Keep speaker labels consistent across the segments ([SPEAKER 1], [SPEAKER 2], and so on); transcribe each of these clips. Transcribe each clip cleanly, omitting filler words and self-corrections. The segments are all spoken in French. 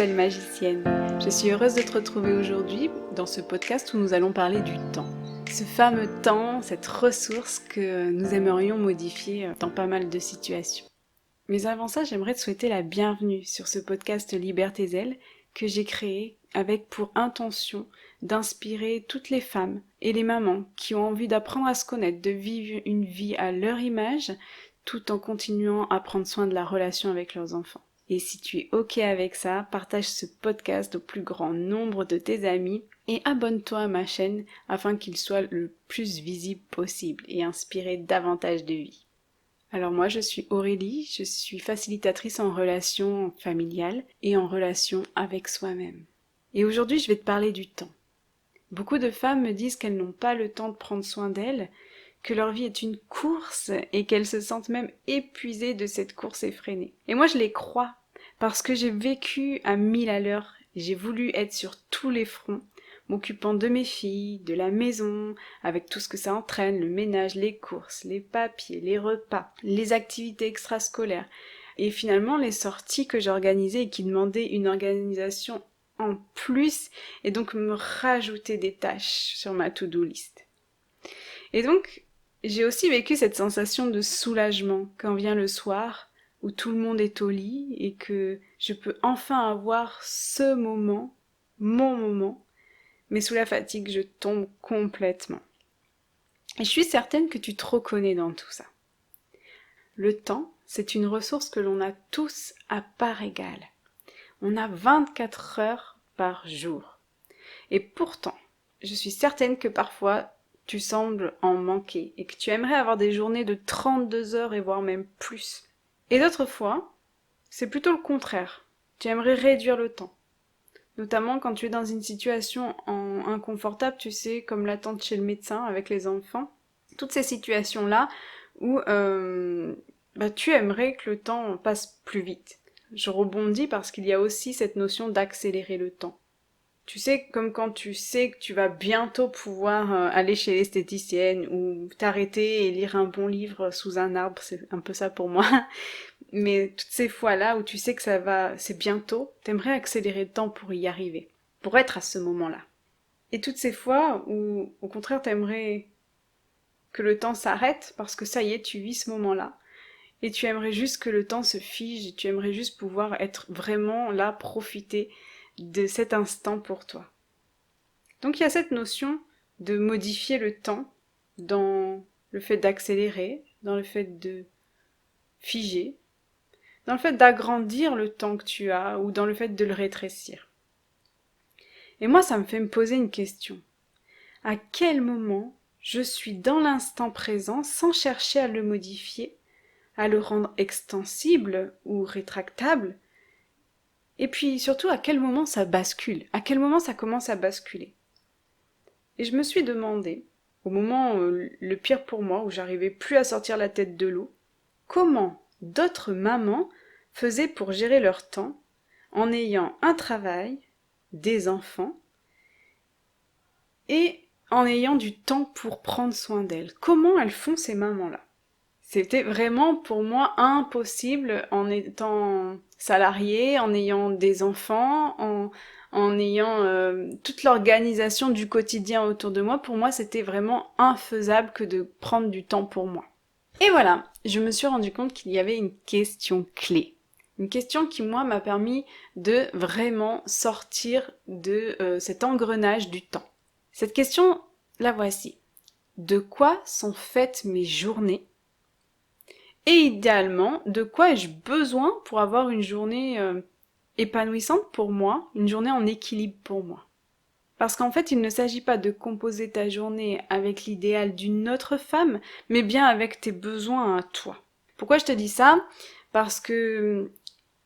[SPEAKER 1] belle magicienne. Je suis heureuse de te retrouver aujourd'hui dans ce podcast où nous allons parler du temps. Ce fameux temps, cette ressource que nous aimerions modifier dans pas mal de situations. Mais avant ça, j'aimerais te souhaiter la bienvenue sur ce podcast Libère tes ailes que j'ai créé avec pour intention d'inspirer toutes les femmes et les mamans qui ont envie d'apprendre à se connaître, de vivre une vie à leur image, tout en continuant à prendre soin de la relation avec leurs enfants. Et si tu es OK avec ça, partage ce podcast au plus grand nombre de tes amis et abonne-toi à ma chaîne afin qu'il soit le plus visible possible et inspirer davantage de vie. Alors moi je suis Aurélie, je suis facilitatrice en relations familiales et en relation avec soi-même. Et aujourd'hui je vais te parler du temps. Beaucoup de femmes me disent qu'elles n'ont pas le temps de prendre soin d'elles, que leur vie est une course et qu'elles se sentent même épuisées de cette course effrénée. Et moi je les crois, parce que j'ai vécu à 1000 à l'heure, j'ai voulu être sur tous les fronts, m'occupant de mes filles, de la maison, avec tout ce que ça entraîne, le ménage, les courses, les papiers, les repas, les activités extrascolaires, et finalement les sorties que j'organisais et qui demandaient une organisation en plus, et donc me rajouter des tâches sur ma to-do list. Et donc, j'ai aussi vécu cette sensation de soulagement quand vient le soir, où tout le monde est au lit, et que je peux enfin avoir ce moment, mon moment, mais sous la fatigue, je tombe complètement. Et je suis certaine que tu te reconnais dans tout ça. Le temps, c'est une ressource que l'on a tous à part égale. On a 24 heures par jour. Et pourtant, je suis certaine que parfois, tu sembles en manquer et que tu aimerais avoir des journées de 32 heures et voire même plus. Et d'autres fois, c'est plutôt le contraire. Tu aimerais réduire le temps. Notamment quand tu es dans une situation inconfortable, tu sais, comme l'attente chez le médecin avec les enfants. Toutes ces situations-là où tu aimerais que le temps passe plus vite. Je rebondis parce qu'il y a aussi cette notion d'accélérer le temps. Tu sais, comme quand tu sais que tu vas bientôt pouvoir aller chez l'esthéticienne ou t'arrêter et lire un bon livre sous un arbre, c'est un peu ça pour moi. Mais toutes ces fois-là où tu sais que c'est bientôt, t'aimerais accélérer le temps pour y arriver, pour être à ce moment-là. Et toutes ces fois où, au contraire, t'aimerais que le temps s'arrête parce que ça y est, tu vis ce moment-là. Et tu aimerais juste que le temps se fige, et tu aimerais juste pouvoir être vraiment là, profiter de cet instant pour toi. Donc il y a cette notion de modifier le temps dans le fait d'accélérer, dans le fait de figer, dans le fait d'agrandir le temps que tu as ou dans le fait de le rétrécir. Et moi, ça me fait me poser une question. À quel moment je suis dans l'instant présent sans chercher à le modifier, à le rendre extensible ou rétractable? Et puis surtout, à quel moment ça bascule? À quel moment ça commence à basculer? Et je me suis demandé, au moment le pire pour moi, où j'arrivais plus à sortir la tête de l'eau, comment d'autres mamans faisaient pour gérer leur temps en ayant un travail, des enfants, et en ayant du temps pour prendre soin d'elles. Comment elles font ces mamans-là? C'était vraiment pour moi impossible en étant salariée, en ayant des enfants, en ayant toute l'organisation du quotidien autour de moi. Pour moi, c'était vraiment infaisable que de prendre du temps pour moi. Et voilà, je me suis rendu compte qu'il y avait une question clé. Une question qui, moi, m'a permis de vraiment sortir de cet engrenage du temps. Cette question, la voici. De quoi sont faites mes journées? Et idéalement, de quoi ai-je besoin pour avoir une journée épanouissante pour moi, une journée en équilibre pour moi? Parce qu'en fait, il ne s'agit pas de composer ta journée avec l'idéal d'une autre femme, mais bien avec tes besoins à toi. Pourquoi je te dis ça? Parce que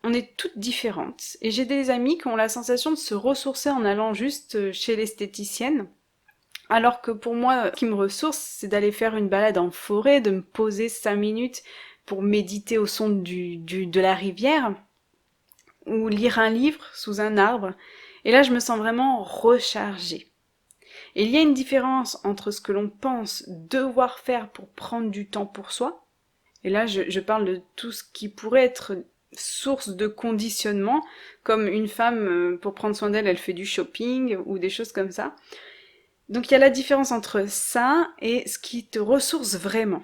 [SPEAKER 1] on est toutes différentes. Et j'ai des amies qui ont la sensation de se ressourcer en allant juste chez l'esthéticienne. Alors que pour moi, ce qui me ressource, c'est d'aller faire une balade en forêt, de me poser 5 minutes pour méditer au son de la rivière, ou lire un livre sous un arbre. Et là, je me sens vraiment rechargée. Et il y a une différence entre ce que l'on pense devoir faire pour prendre du temps pour soi, et là, je parle de tout ce qui pourrait être source de conditionnement, comme une femme, pour prendre soin d'elle, elle fait du shopping ou des choses comme ça. Donc il y a la différence entre ça et ce qui te ressource vraiment.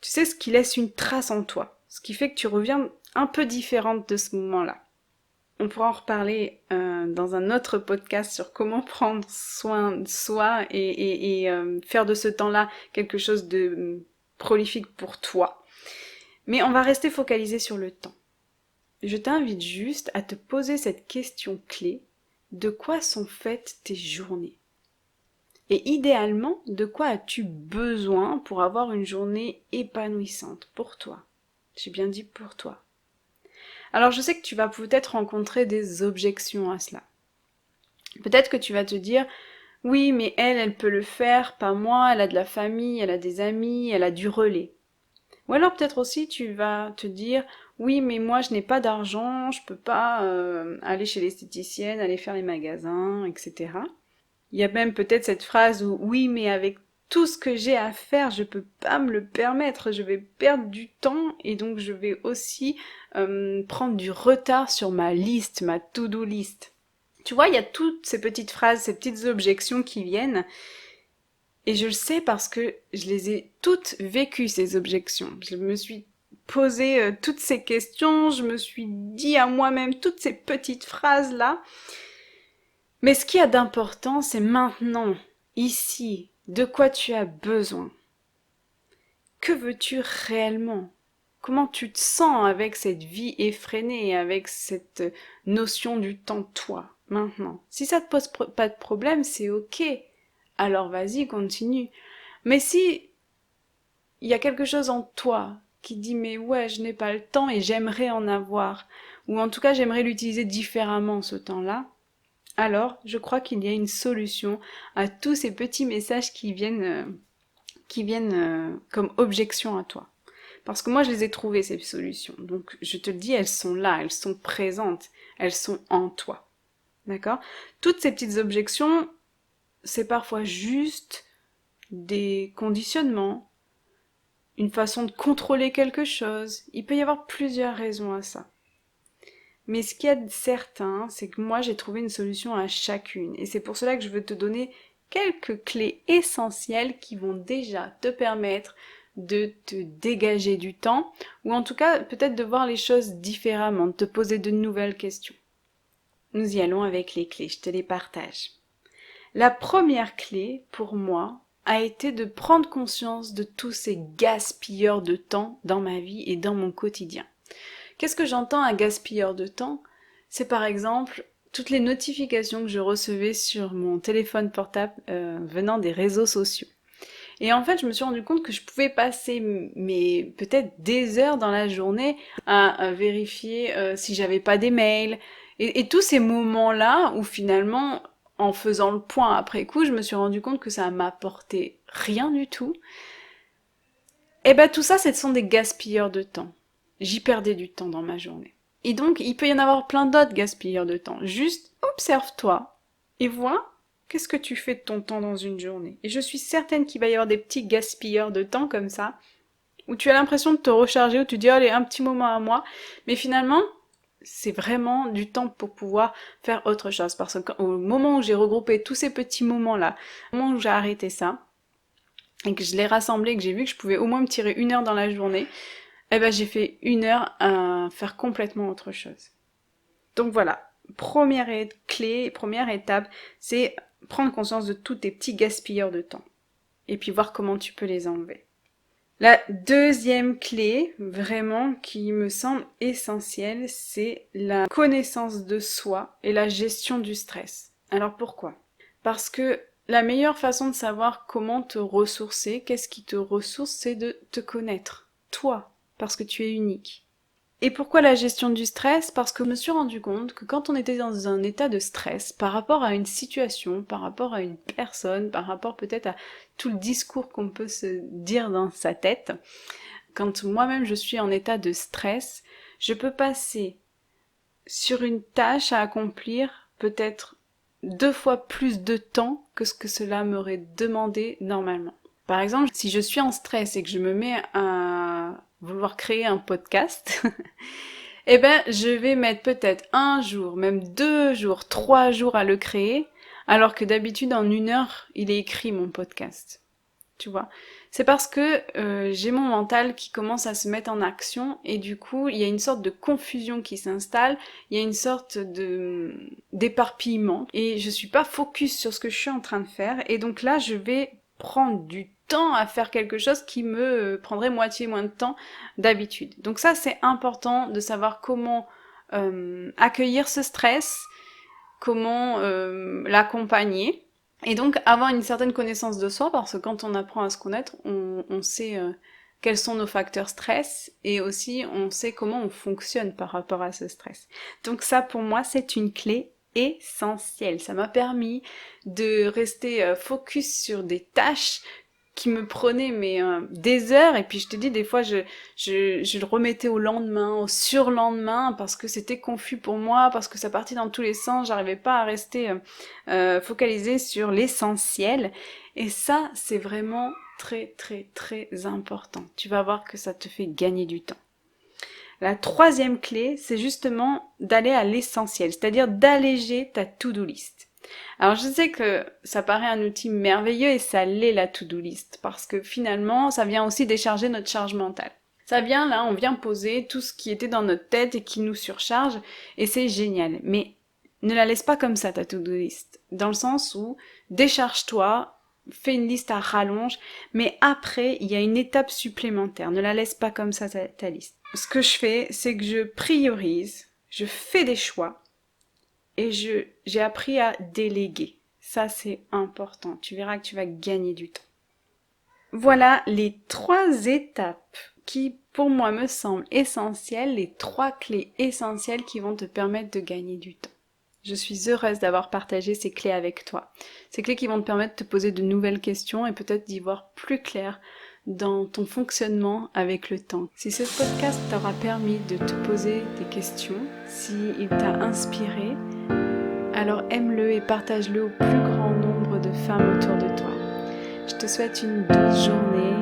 [SPEAKER 1] Tu sais, ce qui laisse une trace en toi, ce qui fait que tu reviens un peu différente de ce moment-là. On pourra en reparler dans un autre podcast sur comment prendre soin de soi et faire de ce temps-là quelque chose de prolifique pour toi. Mais on va rester focalisé sur le temps. Je t'invite juste à te poser cette question clé. De quoi sont faites tes journées ? Et idéalement, de quoi as-tu besoin pour avoir une journée épanouissante pour toi ? J'ai bien dit pour toi. Alors je sais que tu vas peut-être rencontrer des objections à cela. Peut-être que tu vas te dire, oui mais elle peut le faire, pas moi, elle a de la famille, elle a des amis, elle a du relais. Ou alors peut-être aussi tu vas te dire, oui mais moi je n'ai pas d'argent, je peux pas aller chez l'esthéticienne, aller faire les magasins, etc. Il y a même peut-être cette phrase où, oui mais avec tout ce que j'ai à faire, je peux pas me le permettre, je vais perdre du temps et donc je vais aussi prendre du retard sur ma liste, ma to-do list. Tu vois, il y a toutes ces petites phrases, ces petites objections qui viennent et je le sais parce que je les ai toutes vécues, ces objections. Je me suis posé toutes ces questions, je me suis dit à moi-même toutes ces petites phrases-là. Mais ce qu'il y a d'important, c'est maintenant, ici, de quoi tu as besoin. Que veux-tu réellement ? Comment tu te sens avec cette vie effrénée, avec cette notion du temps toi, maintenant ? Si ça te pose pas de problème, c'est ok. Alors vas-y, continue. Mais si il y a quelque chose en toi qui dit mais ouais, je n'ai pas le temps et j'aimerais en avoir, ou en tout cas j'aimerais l'utiliser différemment ce temps-là, alors je crois qu'il y a une solution à tous ces petits messages qui viennent comme objection à toi. Parce que moi je les ai trouvées ces solutions, donc je te le dis, elles sont là, elles sont présentes, elles sont en toi. D'accord ? Toutes ces petites objections, c'est parfois juste des conditionnements, une façon de contrôler quelque chose. Il peut y avoir plusieurs raisons à ça. Mais ce qu'il y a de certain, c'est que moi j'ai trouvé une solution à chacune. Et c'est pour cela que je veux te donner quelques clés essentielles qui vont déjà te permettre de te dégager du temps, ou en tout cas peut-être de voir les choses différemment, de te poser de nouvelles questions. Nous y allons avec les clés, je te les partage. La première clé, pour moi, a été de prendre conscience de tous ces gaspilleurs de temps dans ma vie et dans mon quotidien. Qu'est-ce que j'entends un gaspilleur de temps ? C'est par exemple toutes les notifications que je recevais sur mon téléphone portable venant des réseaux sociaux. Et en fait, je me suis rendu compte que je pouvais passer peut-être des heures dans la journée à vérifier si j'avais pas des mails. Et tous ces moments-là où finalement, en faisant le point après coup, je me suis rendu compte que ça m'apportait rien du tout. Et ben tout ça, ce sont des gaspilleurs de temps. J'y perdais du temps dans ma journée. Et donc, il peut y en avoir plein d'autres gaspilleurs de temps. Juste observe-toi et vois qu'est-ce que tu fais de ton temps dans une journée. Et je suis certaine qu'il va y avoir des petits gaspilleurs de temps comme ça, où tu as l'impression de te recharger, où tu dis, allez, un petit moment à moi. Mais finalement, c'est vraiment du temps pour pouvoir faire autre chose. Parce qu'au moment où j'ai regroupé tous ces petits moments-là, au moment où j'ai arrêté ça, et que je l'ai rassemblé, que j'ai vu que je pouvais au moins me tirer 1 heure dans la journée, eh ben j'ai fait 1 heure à faire complètement autre chose. Donc voilà, première clé, première étape, c'est prendre conscience de tous tes petits gaspilleurs de temps. Et puis voir comment tu peux les enlever. La deuxième clé, vraiment, qui me semble essentielle, c'est la connaissance de soi et la gestion du stress. Alors pourquoi ? Parce que la meilleure façon de savoir comment te ressourcer, qu'est-ce qui te ressource, c'est de te connaître, toi, parce que tu es unique. Et pourquoi la gestion du stress ? Parce que je me suis rendu compte que quand on était dans un état de stress par rapport à une situation, par rapport à une personne, par rapport peut-être à tout le discours qu'on peut se dire dans sa tête, quand moi-même je suis en état de stress, je peux passer sur une tâche à accomplir peut-être 2 fois plus de temps que ce que cela m'aurait demandé normalement. Par exemple, si je suis en stress et que je me mets à vouloir créer un podcast, eh ben, je vais mettre peut-être 1 jour, même 2 jours, 3 jours à le créer, alors que d'habitude, en 1 heure, il est écrit mon podcast. Tu vois, c'est parce que j'ai mon mental qui commence à se mettre en action et du coup il y a une sorte de confusion qui s'installe, il y a une sorte de d'éparpillement et je suis pas focus sur ce que je suis en train de faire et donc là je vais prendre du temps à faire quelque chose qui me prendrait moitié moins de temps d'habitude. Donc ça c'est important de savoir comment accueillir ce stress, comment l'accompagner. Et donc avoir une certaine connaissance de soi, parce que quand on apprend à se connaître, on sait quels sont nos facteurs stress, et aussi on sait comment on fonctionne par rapport à ce stress. Donc ça pour moi c'est une clé essentielle. Ça m'a permis de rester focus sur des tâches qui me prenait des heures et puis je te dis des fois je le remettais au lendemain, au surlendemain parce que c'était confus pour moi, parce que ça partait dans tous les sens, j'arrivais pas à rester focalisée sur l'essentiel et ça c'est vraiment très très très important. Tu vas voir que ça te fait gagner du temps. La troisième clé, c'est justement d'aller à l'essentiel, c'est-à-dire d'alléger ta to-do list. Alors je sais que ça paraît un outil merveilleux et ça l'est la to-do list parce que finalement ça vient aussi décharger notre charge mentale. Ça vient là, on vient poser tout ce qui était dans notre tête et qui nous surcharge et c'est génial. Mais ne la laisse pas comme ça ta to-do list, dans le sens où décharge-toi, fais une liste à rallonge, mais après il y a une étape supplémentaire, ne la laisse pas comme ça ta liste. Ce que je fais, c'est que je priorise, je fais des choix et j'ai appris à déléguer. Ça, c'est important. Tu verras que tu vas gagner du temps. Voilà les 3 étapes qui, pour moi, me semblent essentielles, les 3 clés essentielles qui vont te permettre de gagner du temps. Je suis heureuse d'avoir partagé ces clés avec toi. Ces clés qui vont te permettre de te poser de nouvelles questions et peut-être d'y voir plus clair dans ton fonctionnement avec le temps. Si ce podcast t'aura permis de te poser des questions, s'il t'a inspiré, alors aime-le et partage-le au plus grand nombre de femmes autour de toi. Je te souhaite une douce journée